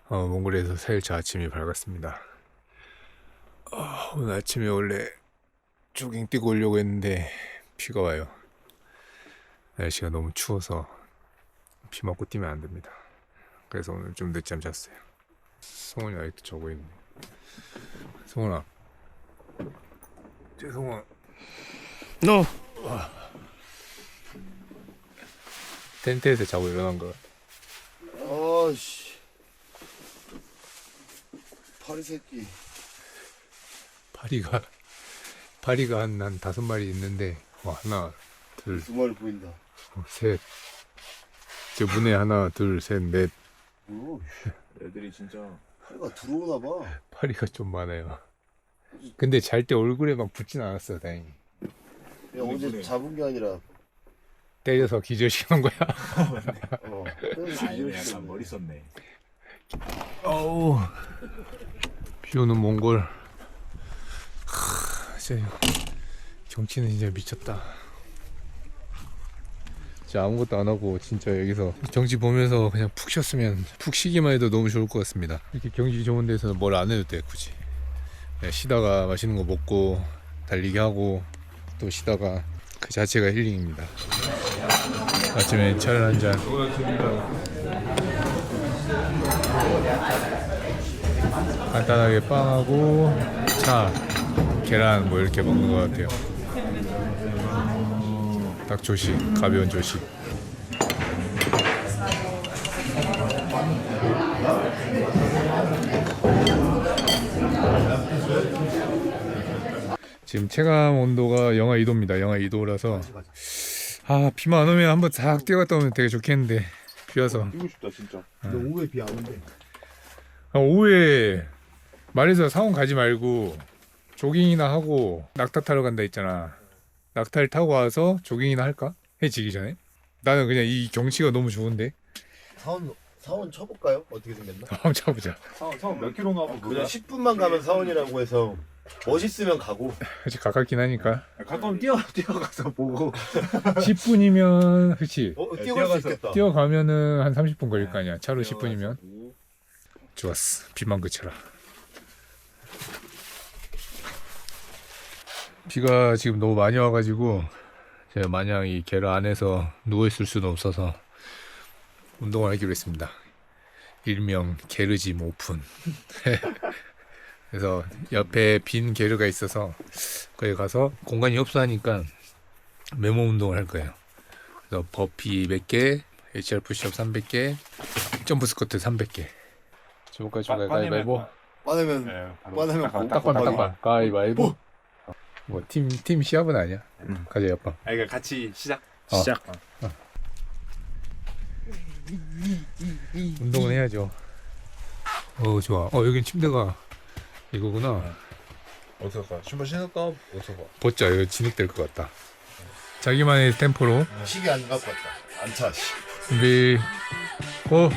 몽골에서 4일차 아침이 밝았습니다. 오늘 아침에 원래 조깅 뛰고 오려고 했는데 비가 와요. 날씨가 너무 추워서 비 맞고 뛰면 안 됩니다. 그래서 오늘 좀 늦잠 잤어요. 성훈이 아직도 자고 있네. 성훈아. 성훈. 너 텐트에서 자고 일어난 거야. 아씨 파리 새끼. 파리가 한 5마리 있는데 하나 둘 2마리 보인다. 셋. 저 문에 하나 둘 셋 넷. 오, 애들이 진짜 파리가 들어오나 봐. 파리가 좀 많아요. 근데 잘 때 얼굴에 막 붙진 않았어요, 다행히. 야, 어제 잡은 게 아니라 때려서 기절시킨 거야. 아니면 약간 머리 썼네. 어우, 비 오는 몽골. 진짜 경치는 진짜 미쳤다. 진짜 아무것도 안 하고 진짜 여기서 경치 보면서 그냥 푹 쉬었으면, 푹 쉬기만 해도 너무 좋을 것 같습니다. 이렇게 경치 좋은 데서는 뭘 안 해도 돼, 굳이. 그냥 쉬다가 맛있는 거 먹고 달리기 하고 또 쉬다가 그 자체가 힐링입니다. 아침에 차를 한잔. 간단하게 빵하고 차, 계란 뭐 이렇게 먹는 것 같아요. 딱 조식, 가벼운 조식. 지금 체감 온도가 영하 2도입니다. 영하 2도라서 비만 안 오면 한번 싹 뛰어갔다 오면 되게 좋겠는데 비 와서. 뛰고 싶다 진짜. 근데 오후에 비 안 온대. 오후에 말해서 사원 가지 말고 조깅이나 하고 낙타 타러 간다 했잖아. 낙타를 타고 와서 조깅이나 할까? 해 지기 전에. 나는 그냥 이 경치가 너무 좋은데. 사원 쳐볼까요? 어떻게 생겼나? 한번 쳐보자. 사원 몇 킬로 나고 그냥 10분만 가면 사원이라고 해서 멋있으면 가고. 그치, 가깝긴 하니까. 가까운 뛰어가서 보고. 10분이면 그치. 뛰어갈 수 있겠다. 뛰어가면은 한 30분 걸릴 거 아니야. 차로 10분이면. 좋았어. 비만 그쳐라. 비가 지금 너무 많이 와가지고 제가 마냥 이 게르 안에서 누워있을 수는 없어서 운동을 하기로 했습니다. 일명 게르짐 오픈. 그래서 옆에 빈 게르가 있어서 거기 가서 공간이 협소하니까 맨몸 운동을 할 거예요. 그래서 버피 100개, HR 푸시업 300개, 점프 스쿼트 300개. 저거까지 가위바위보. 빠내면 딱봐 가위바위보. 뭐 팀 시합은 아니야. 가자 아빠. 그러니까 같이 시작. 시작. 운동은 해야죠. 좋아. 여긴 침대가 이거구나. 어디서 가? 신발 신을까? 어디서 가? 벗자. 이거 진흙될 것 같다. 자기만의 템포로 시계 안 갖고 왔다. 안 차. 준비 고.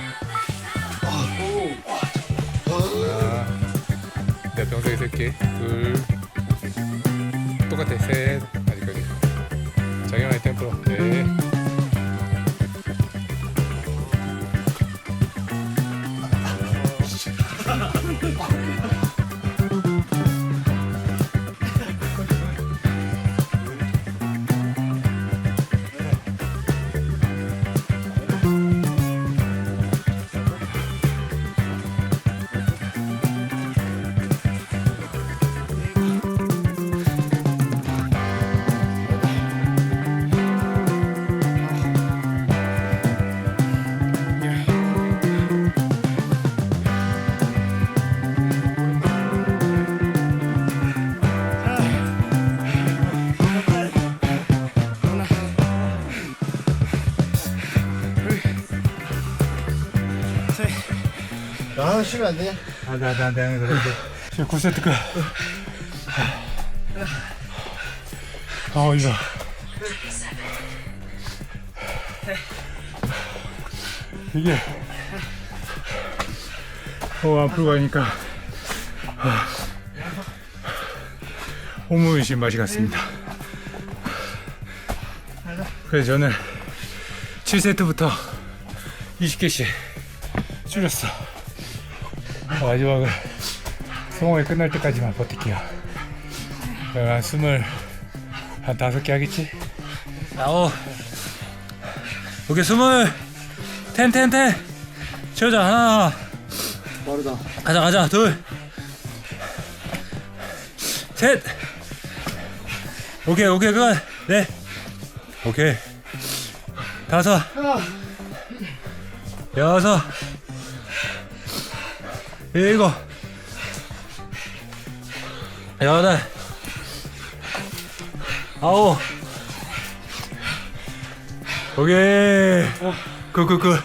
내가 병석에 셀게. 둘. 똑같아. 셋. 아직까지. 자기만의 템포로. 네. 아, 쉬면 안 되냐? 지금 9세트 끝. 이거. 이게 앞으로 가니까 호무이신 맛이 같습니다. 그래서 저는 7세트부터 20개씩 줄였어. 마지막은 성공이 끝날 때까지만 버틸게요. 내가 한 5개 하겠지? 아홉. 오케이 20. 텐. 채우자. 하나. 빠르다. 가자. 둘. 셋. 오케이 끝. 넷. 오케이. 5. 6. 7. 8. 9. 오케이. 굿.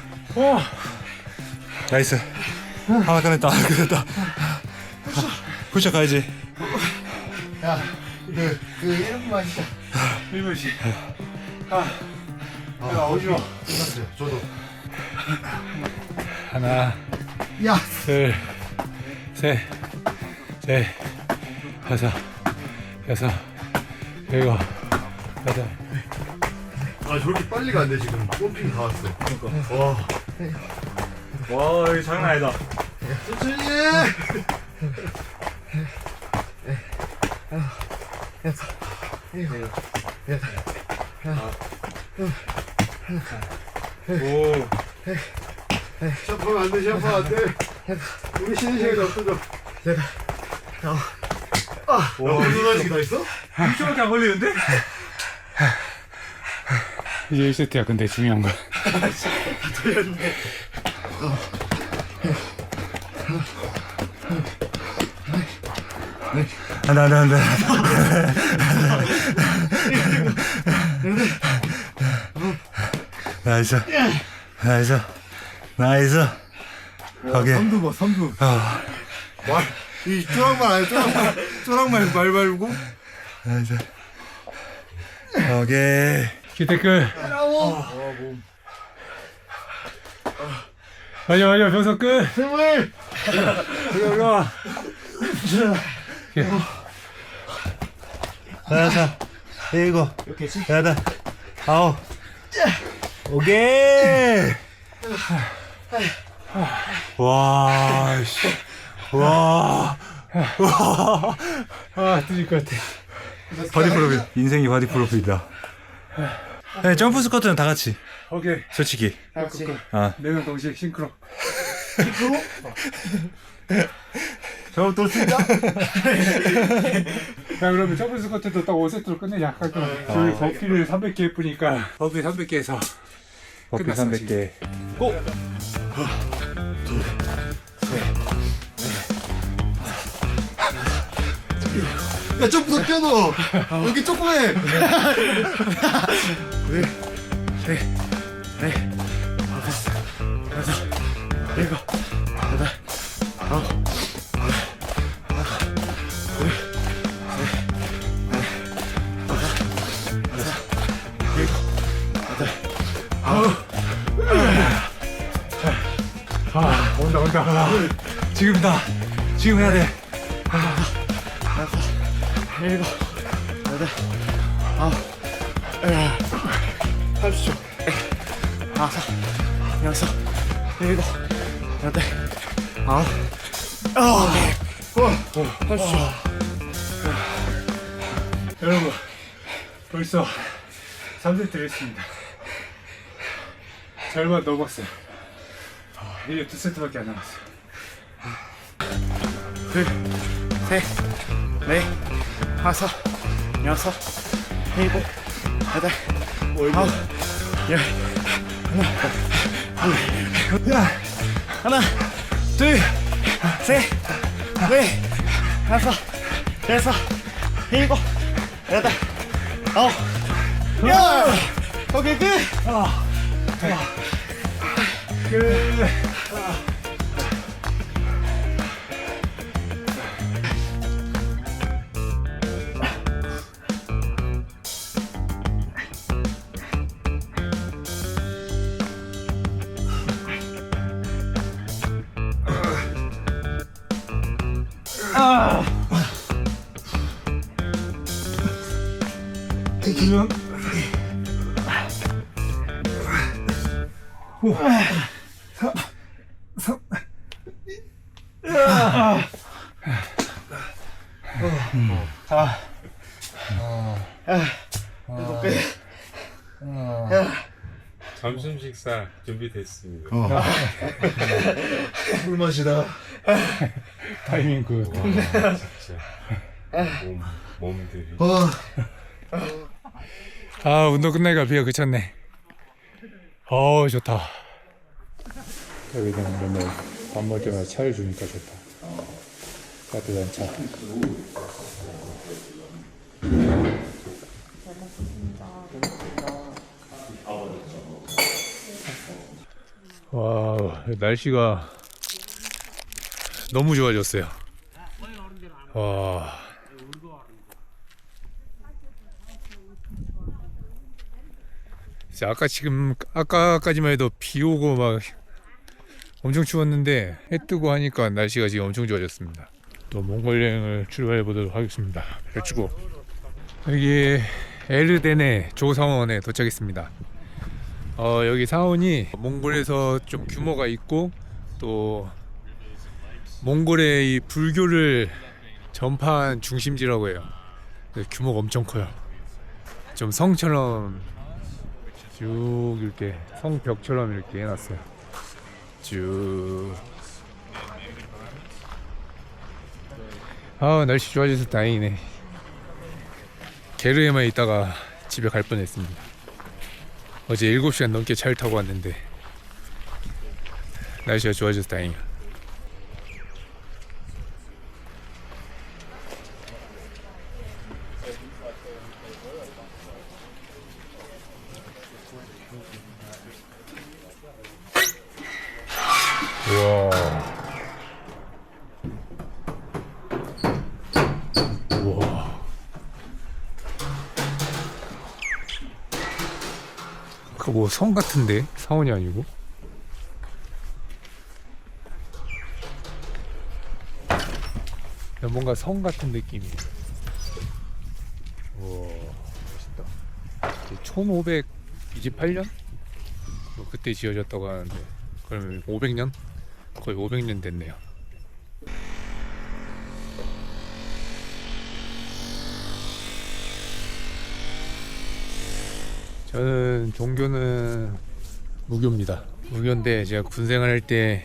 나이스. 하나 끝냈다. 푸셔 가야지. 야, 그 1분만 쉬자. 1분씩. 야, 오지마. 끝났어요. 저도. 하나, 야, 둘, 셋, 넷, 5, 6, 7, 8. 아 저렇게 빨리 가는데 지금 펌핑 다 왔어. 그러니까. 와 이거 장난 아니다. 천천히. 오. 시합하면 안 돼. 시합하면 안 돼. 우리 쉬는 시간이 없어져. 와, 무슨 아직 다 있어? 6초밖에 안 걸리는데? 이제 1세트야. 근데 중요한 거. 안 돼. 나이스. 오케이. 선두 봐, 선두. 이 쪼랑말 아니야, 쪼랑말 말 말고. 나이스. 오케이. 기대끝. 맞아. 병석 끝. 스물. 올라와. 하나, 7, 8, 9. 오케이. 와, 씨. 와. 뜨질 것 같아. 바디 프로필. 인생이 바디 프로필이다. 네, 점프 스쿼트는 다 같이. 오케이. 솔직히. 같이. 4명 동시에 싱크로. 저 또 쓰자? 야 그러면 점프 스쿼트도 딱 5세트로 끝내자. 깔끔하게. 저희 버피를 300개 예쁘니까 버피 300개에서 버피 끝났어, 300개. 고! 야, 좀 벗겨 너. 여기 조그매. 온다. 지금이다. 지금 해야 돼. 7, 8, 30초. 5, 6, 7, 8, 9. 30초. 여러분 벌써 3세트를 했습니다. 절반 넘었어요. 이제 2세트밖에 안 남았어요. 둘, 셋, 넷, 5, 6, 7, 8, 9, 10. 하나, 둘, 셋, 넷, 5, 6, 7, 8, 9, 10. 오케이, 끝. 두명 점심 식사 준비됐습니다. 물 마시다. 타이밍 굿. 진짜 몸들이 아 운동 끝나니까 비가 그쳤네. 좋다. 여기는 맨날 밥 먹을 때마다 차를 주니까 좋다. 따뜻한 차. 와 날씨가 너무 좋아졌어요. 와. 아까까지만 해도 비 오고 막 엄청 추웠는데 해 뜨고 하니까 날씨가 지금 엄청 좋아졌습니다. 또 몽골 여행을 출발해 보도록 하겠습니다. 렛츠고. 여기 에르덴의 조사원에 도착했습니다. 여기 사원이 몽골에서 좀 규모가 있고 또 몽골의 이 불교를 전파한 중심지라고 해요. 규모가 엄청 커요. 좀 성처럼 쭉 이렇게 성벽처럼 이렇게 해놨어요. 쭉. 날씨 좋아져서 다행이네. 게르에만 있다가 집에 갈 뻔했습니다. 어제 7시간 넘게 차를 타고 왔는데 날씨가 좋아져서 다행이야. 우와. 그 뭐 성 같은데? 사원이 아니고? 뭔가 성 같은 느낌이에요. 우와, 멋있다. 1528년? 뭐 그때 지어졌다고 하는데 그러면 500년? 거의 500년 됐네요. 저는 종교는 무교입니다. 무교인데 제가 군생활 할 때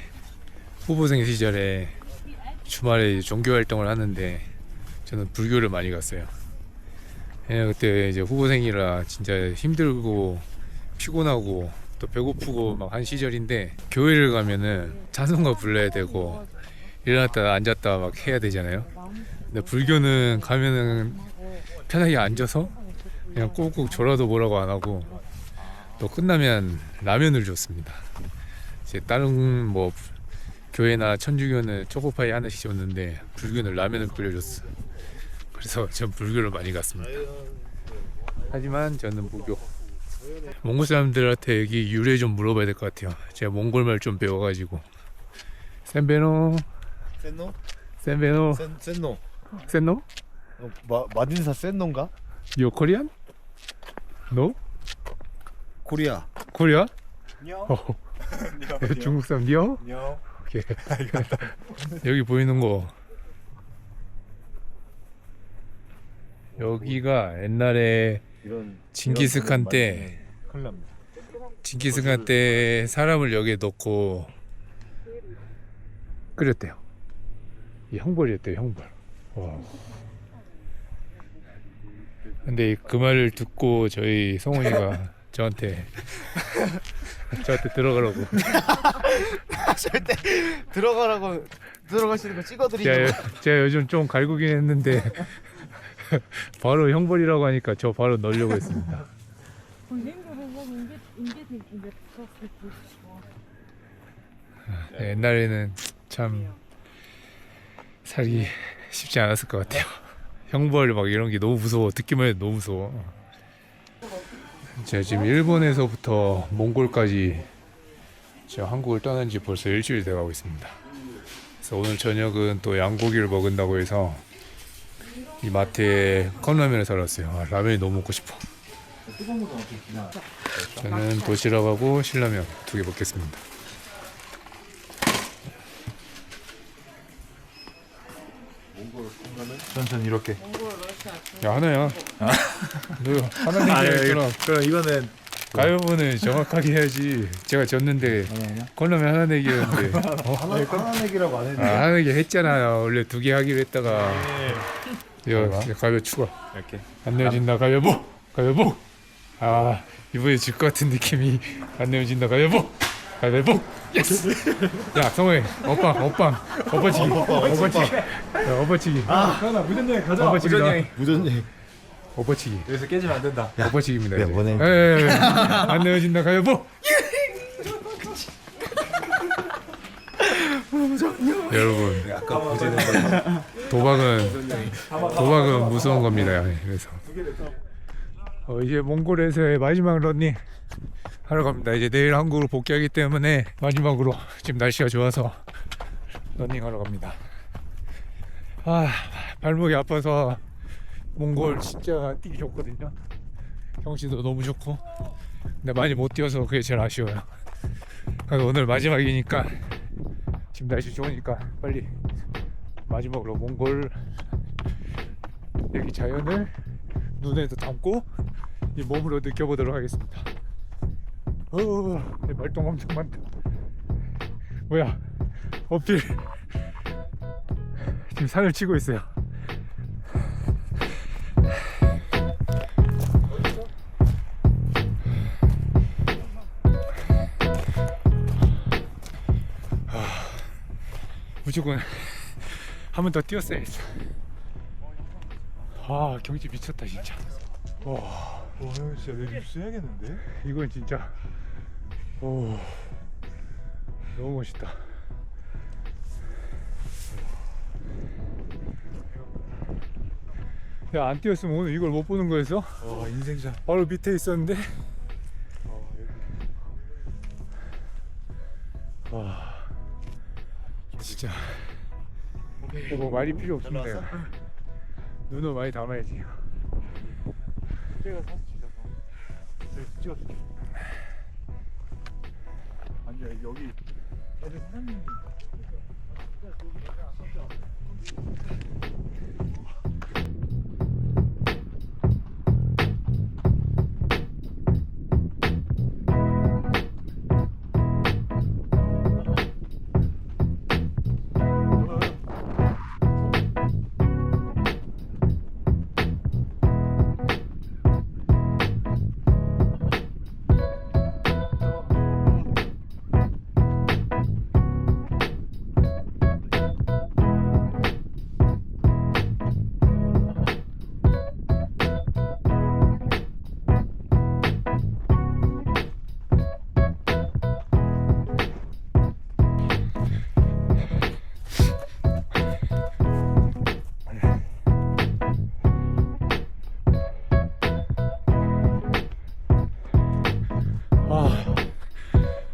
후보생 시절에 주말에 종교 활동을 하는데 저는 불교를 많이 갔어요. 그때 이제 후보생이라 진짜 힘들고 피곤하고 또 배고프고 막 한 시절인데 교회를 가면은 찬송가 불러야 되고 일어났다 앉았다 막 해야 되잖아요. 근데 불교는 가면은 편하게 앉아서 그냥 꾹꾹 졸아도 뭐라고 안 하고 또 끝나면 라면을 줬습니다. 이제 다른 뭐 교회나 천주교는 초코파이 하나씩 줬는데 불교는 라면을 끓여줬어. 그래서 전 불교를 많이 갔습니다. 하지만 저는 무교. 몽골 사람들한테 여기 유래 좀 물어봐야 될 것 같아요. 제가 몽골말 좀 배워가지고. 센베노 센노? 센베노 센노. 센노? 마딘사 센노인가? You Korean? No? 코리아. 코리아? 뇨. 중국 사람 니어? 뇨. 오케이. 여기 보이는 거 여기가 옛날에 이런 징기스칸 때 큰일 납니다. 징기스칸 때 사람을 여기에 넣고 끓였대요. 이 형벌이었대요, 형벌. 와. 근데 그 말을 듣고 저희 성훈이가 저한테 들어가라고. 절대 들어가시는 거 찍어드리는 거. 제가 요즘 좀 갈구긴 했는데 바로 형벌이라고 하니까 저 바로 넣으려고 했습니다. 옛날에는 참 살기 쉽지 않았을 것 같아요. 형벌 막 이런 게 너무 무서워. 듣기만 해도 너무 무서워. 제가 지금 일본에서부터 몽골까지 제가 한국을 떠난 지 벌써 일주일 돼가고 있습니다. 그래서 오늘 저녁은 또 양고기를 먹은다고 해서 이 마트에 컵라면을 사러 왔어요. 라면이 너무 먹고 싶어. 저는 도시락하고 신라면 2개 먹겠습니다. 전선 이렇게. 야 하나야. 너 하나 내기 했잖아. 그럼 이거는 가위바위보는 정확하게 해야지. 제가 졌는데 콜라면 하나 내기였는데 하나 내기라고 안 했는데. 하나 내기 했잖아요. 원래 2개 하기로 했다가 야 가위바위보 추가. 이렇게. 안 내어진다 가위바위보. 가위바위보. 아 이번에 질 것 같은 느낌이. 안 내어진다 가위바위보. 가위바위보. 예스. 야 성호이 오빠치기. 야 오빠치기. 하나 무전쟁이 가자. 오빠치기다. 무전쟁이. 오빠치기. 여기서 깨지면 안 된다. 오빠치기입니다. 야, 이제. 뭐네. 예. 안 내어진다 가위바위보. 여러분 아까 보제는 도박은 무서운 겁니다. 그래서 이제 몽골에서의 마지막 러닝 하러 갑니다. 이제 내일 한국으로 복귀하기 때문에 마지막으로 지금 날씨가 좋아서 러닝하러 갑니다. 아 발목이 아파서 몽골 진짜 뛰기 좋거든요. 경치도 너무 좋고 근데 많이 못 뛰어서 그게 제일 아쉬워요. 그래서 오늘 마지막이니까 지금 날씨 좋으니까 빨리 마지막으로 몽골 여기 자연을 눈에도 담고 이 몸으로 느껴보도록 하겠습니다. 말똥 엄청 많다. 뭐야 어필 지금 산을 치고 있어요. 무조건 한 번 더 뛰었어야겠어. 아 경치 미쳤다 진짜. 와 형 진짜 내 뉴스 해야겠는데? 이건 진짜 오 너무 멋있다. 야 안 뛰었으면 오늘 이걸 못 보는 거였어? 인생샷. 바로 밑에 있었는데. 와 진짜 뭐 말이 필요 없습니다. 눈을 많이 담아야지. 제가 사진 찍어줄게. 아니야 여기 애들 사장님이.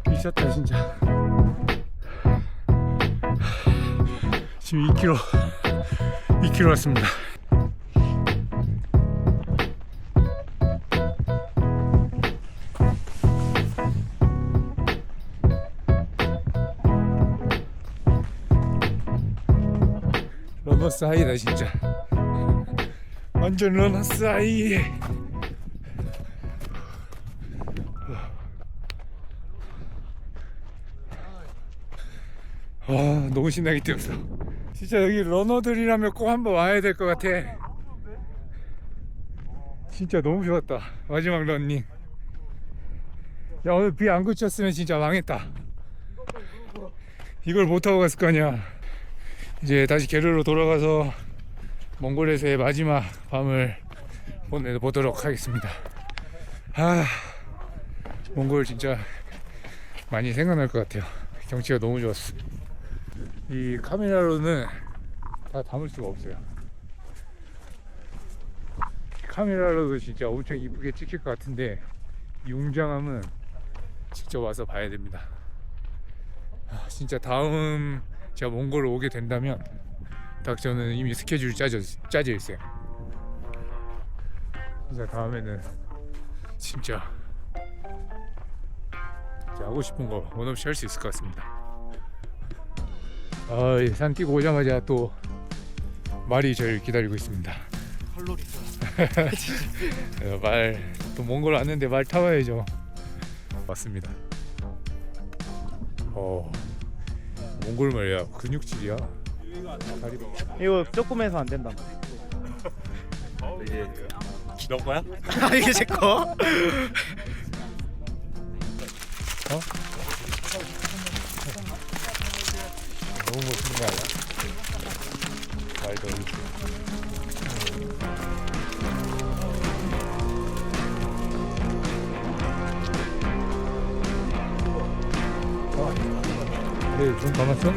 미쳤다 진짜. 지금 2km 왔습니다. 러너스 하이다 진짜. 완전 러너스 하이. 와 너무 신나게 뛰었어. 진짜 여기 러너들이라면 꼭 한번 와야 될 것 같아. 진짜 너무 좋았다 마지막 러닝. 야 오늘 비 안 그쳤으면 진짜 망했다. 이걸 못하고 갔을 거 아니야. 이제 다시 게르로 돌아가서 몽골에서의 마지막 밤을 보내보도록 하겠습니다. 아 몽골 진짜 많이 생각날 것 같아요. 경치가 너무 좋았어. 이 카메라로는 다 담을 수가 없어요. 카메라로도 진짜 엄청 이쁘게 찍힐 것 같은데 이 웅장함은 직접 와서 봐야 됩니다. 진짜 다음 제가 몽골을 오게 된다면 딱 저는 이미 스케줄이 짜져 있어요. 진짜 다음에는 진짜 하고 싶은 거 원 없이 할 수 있을 것 같습니다. 산 뛰고 오자마자 또 말이 저를 기다리고 있습니다. 칼로리 말또 몽골 왔는데 말 타봐야죠. 맞습니다. 몽골 말이야 근육질이야. 다리 봐. 이거 조금 해서 안 된다. 너 거야? 아 이게 제 거? 너무 멋있는 거 아니야? 말도 어렵지. 네, 좀 감았어?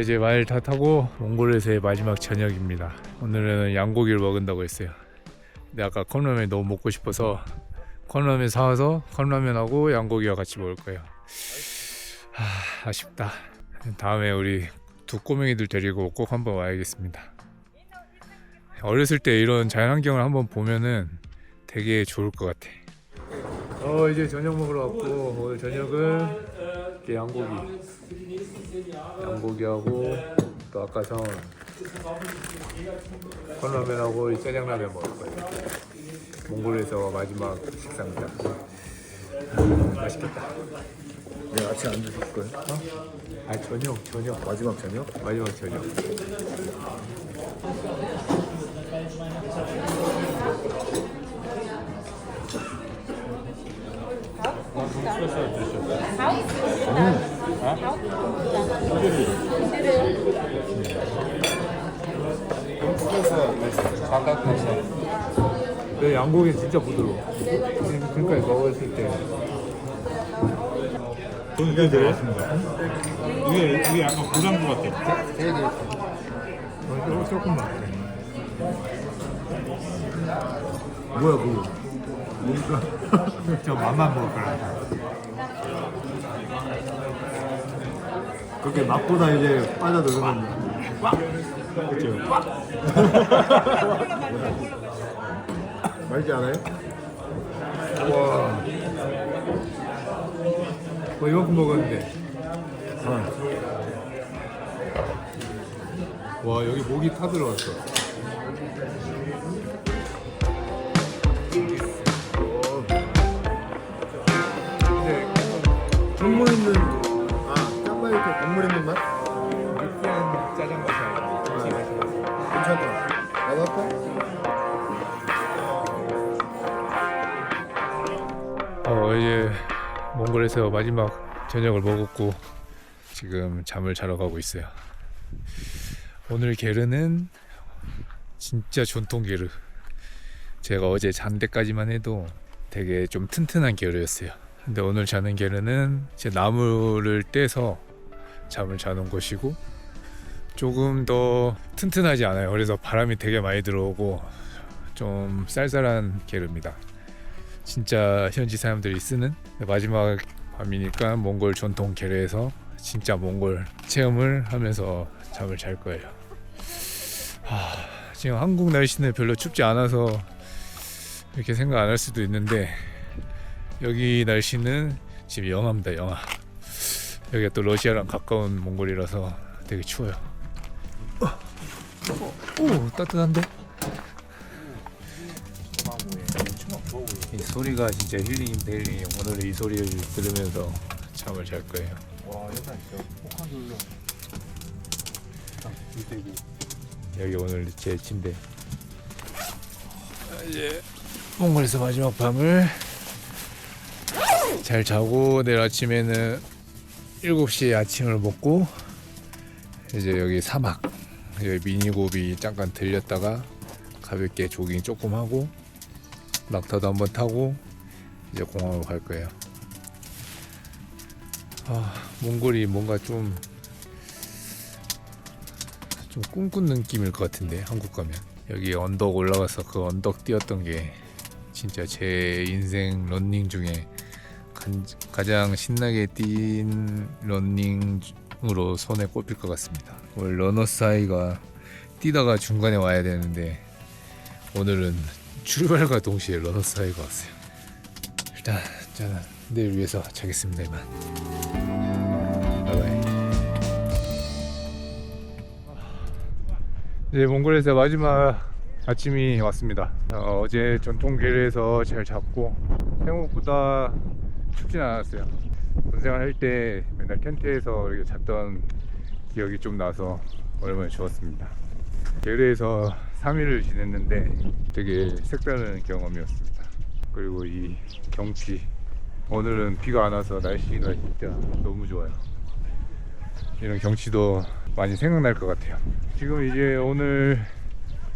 이제 말 다 타고 몽골에서의 마지막 저녁입니다. 오늘은 양고기를 먹는다고 했어요. 근데 아까 컵라면이 너무 먹고 싶어서 컵라면 사와서 컵라면하고 양고기와 같이 먹을 거예요. 아쉽다. 다음에 우리 두 꼬맹이들 데리고 꼭 한번 와야겠습니다. 어렸을 때 이런 자연환경을 한번 보면은 되게 좋을 것 같아. 이제 저녁 먹으러 왔고 오늘 저녁은 이렇게 양고기하고 또 아까 사온 컵라면하고 이 짜장라면 먹을 거예요. 몽골에서 마지막 식사입니다. 맛있겠다. 내가 아침 안 드실 거야? 저녁 마지막 저녁? 마지막 저녁. 네, 양고기 진짜 부드러워. 그러니까 먹었을 때 이게 되게 맛있습니다. 이게 약간 고장구 같아. 조금만. 뭐야 그거? 뭔가 저 맛만 먹을 거라. 그렇게 맛보다 이제 빠져들면 그렇죠. 맛있지 않아요? 와. 이만큼 먹었는데. 와, 여기 목이 타 들어왔어. 국물 있는 짬바이 이렇게 국물 있는 맛? 느끼한 짜장 맛이 아니라 김치 맛이 나서. 괜찮다. 나도 할까? 이제 몽골에서 마지막 저녁을 먹었고 지금 잠을 자러 가고 있어요. 오늘 게르는 진짜 전통 게르. 제가 어제 잔 데까지만 해도 되게 좀 튼튼한 게르였어요. 근데 오늘 자는 게르는 제 나무를 떼서 잠을 자는 곳이고 조금 더 튼튼하지 않아요. 그래서 바람이 되게 많이 들어오고 좀 쌀쌀한 게르입니다. 진짜 현지 사람들이 쓰는 마지막 밤이니까 몽골 전통 게르에서 진짜 몽골 체험을 하면서 잠을 잘 거예요. 지금 한국 날씨는 별로 춥지 않아서 이렇게 생각 안 할 수도 있는데 여기 날씨는 지금 영하입니다. 영하. 여기가 또 러시아랑 가까운 몽골이라서 되게 추워요. 오, 따뜻한데? 이 소리가 진짜 힐링인데 힐링이. 오늘 이 소리를 들으면서 잠을 잘 거예요. 와 여기가 진짜 폭한 돌려. 이대고. 여기 오늘 제 침대. 이제 몽골에서 마지막 밤을 잘 자고 내일 아침에는 7시에 아침을 먹고 이제 여기 사막 여기 미니고비 잠깐 들렸다가 가볍게 조깅 조금 하고 낙타도 한번 타고 이제 공항으로 갈 거예요. 몽골이 뭔가 좀 꿈꾸는 느낌일 것 같은데 한국 가면 여기 언덕 올라가서 그 언덕 뛰었던 게 진짜 제 인생 런닝 중에 가장 신나게 뛴 런닝으로 손에 꼽힐 것 같습니다. 원래 러너스 하이가 뛰다가 중간에 와야 되는데 오늘은 출발과 동시에 러너스 하이가 왔어요. 일단 저는 내일 위해서 자겠습니다. 이만. 바이바이. 이제 몽골에서 마지막 아침이 왔습니다. 어제 전통계례에서 잘 잤고 생각보다 춥진 않았어요. 군생활 할 때 맨날 텐트에서 이렇게 잤던 기억이 좀 나서 오랜만에 좋았습니다. 계례에서 3일을 지냈는데 되게 색다른 경험이었습니다. 그리고 이 경치, 오늘은 비가 안 와서 날씨가 진짜 너무 좋아요. 이런 경치도 많이 생각날 것 같아요. 지금 이제 오늘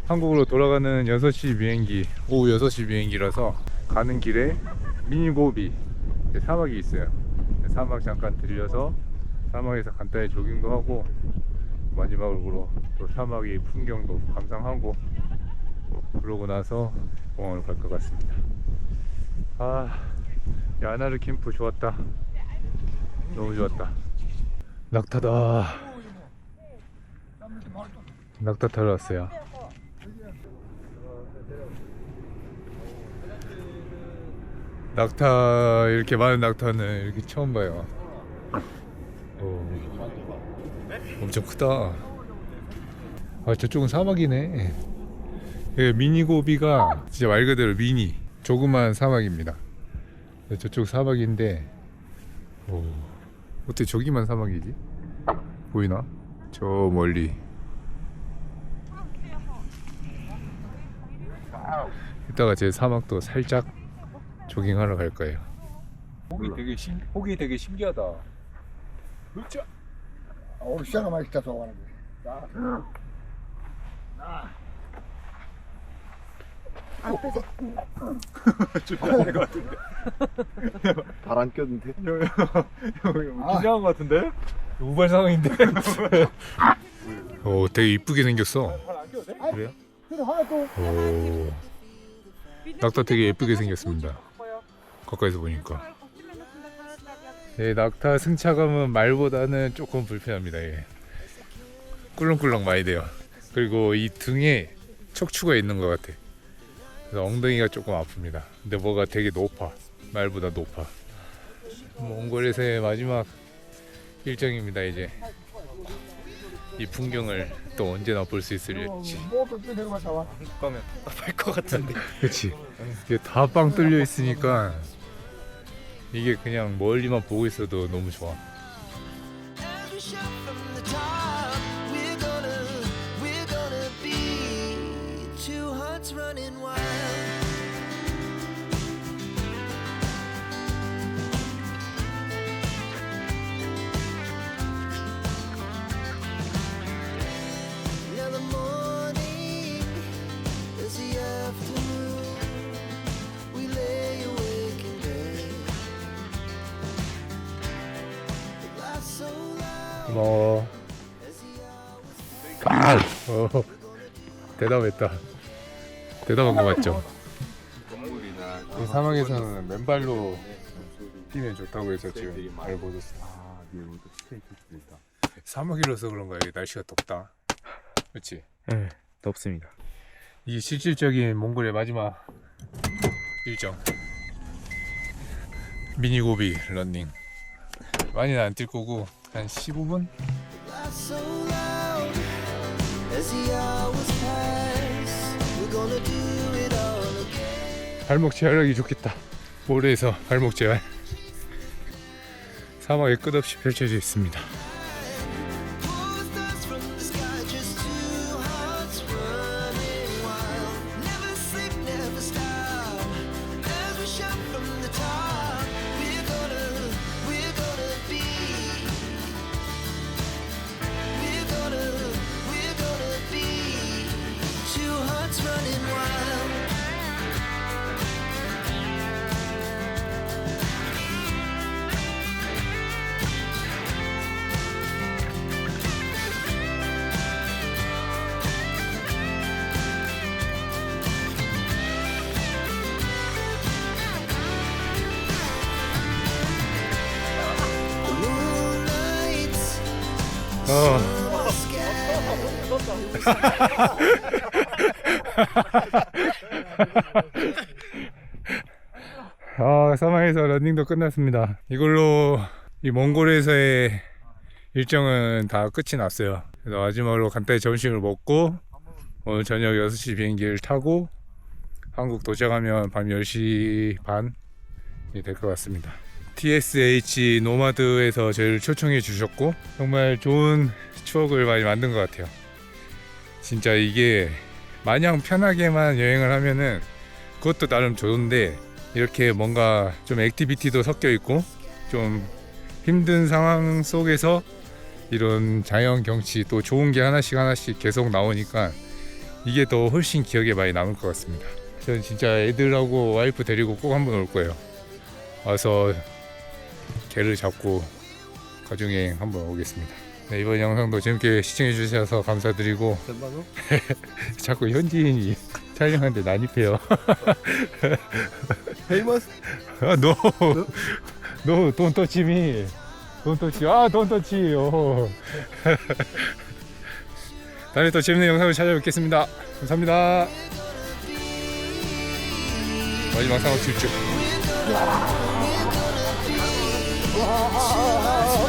한국으로 돌아가는 6시 비행기, 오후 6시 비행기라서 가는 길에 미니고비 사막이 있어요. 사막 잠깐 들려서 사막에서 간단히 조깅도 하고 마지막으로 또 사막의 풍경도 감상하고 그러고 나서 공항으로 갈 것 같습니다. 야나르 캠프 좋았다. 너무 좋았다. 낙타다. 낙타 타러 왔어요. 낙타, 이렇게 많은 낙타는 이렇게 처음 봐요. 엄청 크다. 저쪽은 사막이네. 미니고비가 진짜 말 그대로 미니 조그만 사막입니다. 저쪽 사막인데 어떻게 저기만 사막이지? 보이나? 저 멀리. 이따가 제 사막도 살짝 조깅하러 갈 거예요. 폭이 되게 신기하다. 시야가 맛있다 저거는. 발안 꼈는데? 긴장한 것 같은데? 우발 상황인데. 되게 이쁘게 생겼어. 그래요? 낙타 되게 예쁘게 생겼습니다. 가까이서 보니까. 낙타 승차감은 말보다는 조금 불편합니다. 꿀렁꿀렁 많이 돼요. 그리고 이 등에 척추가 있는 것 같아. 그래서 엉덩이가 조금 아픕니다. 근데 뭐가 되게 높아. 말보다 높아. 몽골에서의 마지막 일정입니다. 이제 이 풍경을 또 언제나 볼 수 있을지. 가면 답답할 것 같은데. 그렇지. 이게 다 빵 뚫려 있으니까 이게 그냥 멀리만 보고 있어도 너무 좋아. Every shot from the top, we're gonna be two hearts running wild. Now the morning is the afternoon. We lay awake in bed. The lights so loud. 고마워. 대답했다. 대답한 거 맞죠? 이 사막에서는 맨발로 뛰면 좋다고 해서 지금 발 벗었어. 사막이라서 그런가 여기 날씨가 덥다. 그렇지? 네, 덥습니다. 이게 실질적인 몽골의 마지막 일정. 미니고비 런닝. 많이는 안 뛸 거고 한 15분? Lights so loud as the hours pass. We're gonna do it all again. 발목 재활하기 좋겠다. 모래에서 발목 재활. 사막에 끝없이 펼쳐져 있습니다. Pours dust from the sky, just two hearts running wild. Never sleep, never stop. As we shout from the top, we're gonna be. We're gonna be two hearts running wild. The moonlight on the sky. 사막에서 러닝도 끝났습니다. 이걸로 이 몽골에서의 일정은 다 끝이 났어요. 그래서 마지막으로 간단히 점심을 먹고 오늘 저녁 6시 비행기를 타고 한국 도착하면 밤 10시 반이 될 것 같습니다. TSH 노마드에서 저희를 초청해 주셨고 정말 좋은 추억을 많이 만든 것 같아요. 진짜 이게 마냥 편하게만 여행을 하면은 그것도 나름 좋은데 이렇게 뭔가 좀 액티비티도 섞여 있고 좀 힘든 상황 속에서 이런 자연 경치 또 좋은 게 하나씩 계속 나오니까 이게 더 훨씬 기억에 많이 남을 것 같습니다. 저는 진짜 애들하고 와이프 데리고 꼭 한번 올 거예요. 와서 개를 잡고 가족여행 한번 오겠습니다. 네, 이번 영상도 재밌게 시청해 주셔서 감사드리고 자꾸 현지인이 촬영하는데 난입해요. 페이머스. No, no, don't touch me. Don't touch. 아, don't touch. 다음에 또 재밌는 영상을 찾아뵙겠습니다. 감사합니다. 마지막 상황 질주. We're gonna be